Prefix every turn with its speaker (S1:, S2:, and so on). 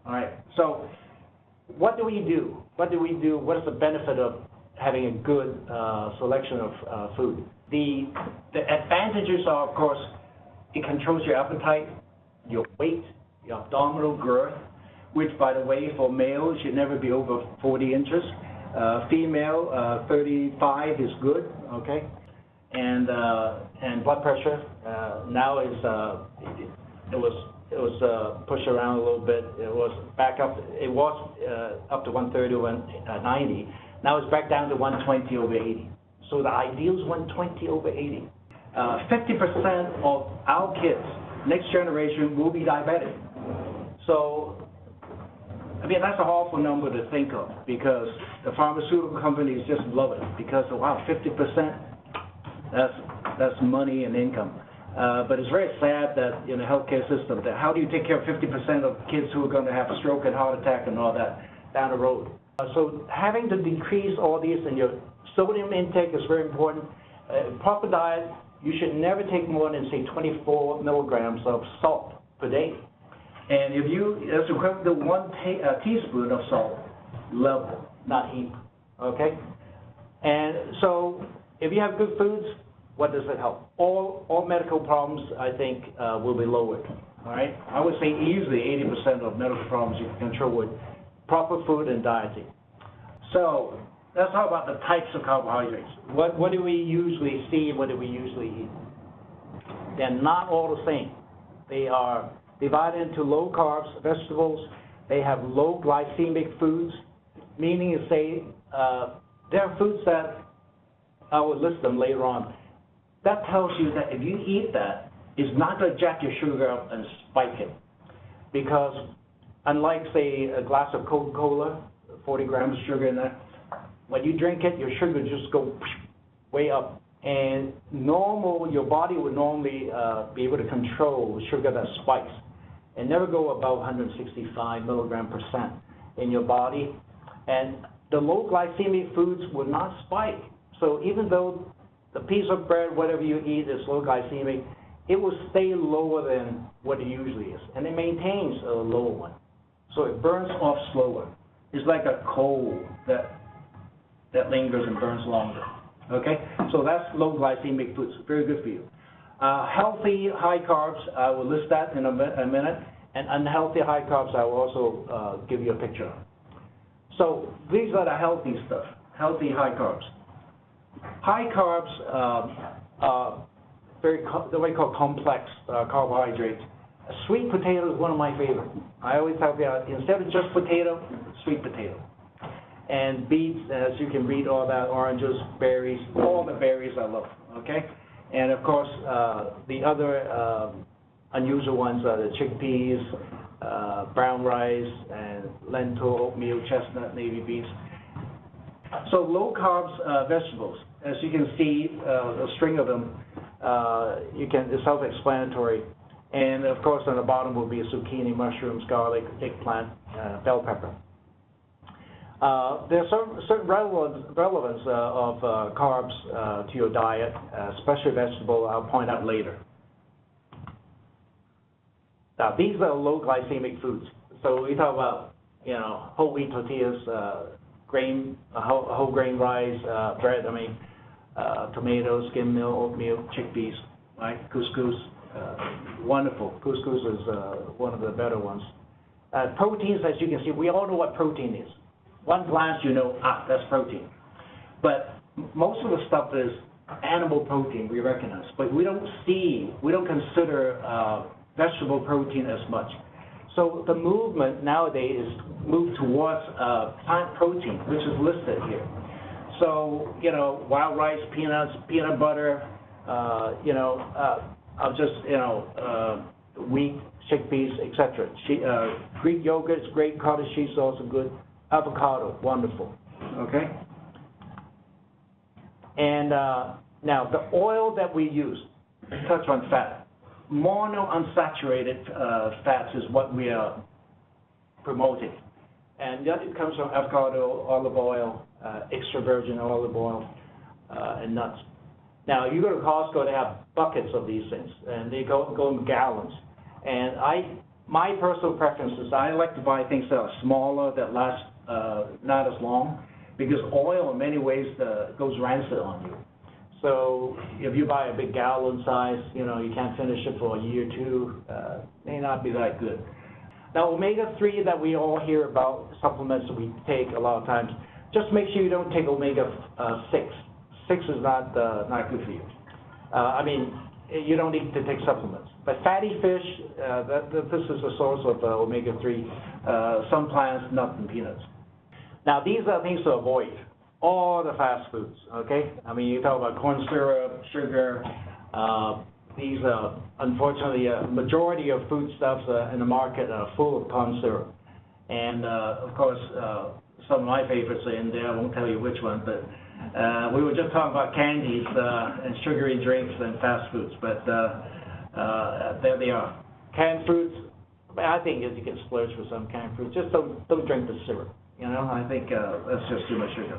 S1: All right. So what do we do? What do we do? What is the benefit of having a good selection of food? The advantages are, of course, it controls your appetite, your weight, your abdominal girth, which, by the way, for males should never be over 40 inches. Female, 35 is good, okay? And blood pressure now is it was pushed around a little bit. It was back up. It was up to 130 over 90. Now it's back down to 120 over 80. So the ideal is 120 over 80. 50% of our kids, next generation, will be diabetic. So, I mean, that's an awful number to think of because the pharmaceutical companies just love it because, wow, 50%, that's money and income. But it's very sad that in the healthcare system, that how do you take care of 50% of kids who are going to have a stroke and heart attack and all that down the road? So having to decrease all these, and your sodium intake is very important. Proper diet, you should never take more than, say, 24 milligrams of salt per day. And if that's equivalent to one teaspoon of salt level, not heap, okay? And so if you have good foods, what does it help? All medical problems, I think, will be lowered, all right? I would say easily 80% of medical problems you can control with proper food and dieting. So let's talk about the types of carbohydrates. What do we usually see? What do we usually eat? They're not all the same. They are divided into low carbs vegetables. They have low glycemic foods, meaning to say there are foods that I will list them later on. That tells you that if you eat that, it's not going to jack your sugar up and spike it. Because unlike, say, a glass of Coca-Cola, 40 grams of sugar in there, when you drink it, your sugar just goes way up. And your body would normally be able to control sugar that spikes and never go above 165 milligram percent in your body. And the low glycemic foods will not spike. So even though the piece of bread, whatever you eat, is low glycemic, it will stay lower than what it usually is. And it maintains a lower one. So it burns off slower. It's like a coal that lingers and burns longer. Okay? So that's low glycemic foods. Very good for you. Healthy high carbs, I will list that in a minute. And unhealthy high carbs, I will also give you a picture of. So these are the healthy stuff, healthy high carbs. High carbs are what we call complex carbohydrates. A sweet potato is one of my favorites. I always tell you, instead of just potato, sweet potato. And beets, as you can read all that, oranges, berries, all the berries I love, okay? And of course, the other unusual ones are the chickpeas, brown rice, and lentil, oatmeal, chestnut, navy beans. So low carbs vegetables, as you can see, a string of them, it's self-explanatory. And of course, on the bottom will be zucchini, mushrooms, garlic, eggplant, bell pepper. There's certain relevance of carbs to your diet, especially vegetable. I'll point out later. Now, these are low glycemic foods. So we talk about, whole wheat tortillas, whole grain rice, bread. Tomatoes, skim milk, oatmeal, chickpeas, right? Couscous, wonderful. Couscous is one of the better ones. Proteins, as you can see, we all know what protein is. One glance, that's protein. But most of the stuff is animal protein, we recognize. But we don't consider vegetable protein as much. So the movement nowadays is moved towards plant protein, which is listed here. So, wild rice, peanuts, peanut butter, wheat, chickpeas, etc. Greek yogurt is great, cottage cheese is also good. Avocado, wonderful, okay? And now, the oil that we use, touch on fat. Monounsaturated fats is what we are promoting. And that comes from avocado, olive oil, extra virgin olive oil, and nuts. Now, you go to Costco, they have buckets of these things, and they go in gallons. And my personal preference is I like to buy things that are smaller, that last not as long, because oil in many ways goes rancid on you. So if you buy a big gallon size, you know, you can't finish it for a year or two, may not be that good. Now, omega-3 that we all hear about, supplements that we take a lot of times, just make sure you don't take omega-6. 6 is not good for you. I mean, you don't need to take supplements. But fatty fish, this is a source of omega-3, some plants, nuts, and peanuts. Now, these are things to avoid. All the fast foods, okay? I mean, you talk about corn syrup, sugar. These are, unfortunately, a majority of foodstuffs in the market are full of corn syrup. And, of course, some of my favorites are in there. I won't tell you which one, but we were just talking about candies and sugary drinks and fast foods, but there they are. Canned fruits, I think you can splurge for some canned fruits. Just don't drink the syrup. You know, I think that's just too much sugar.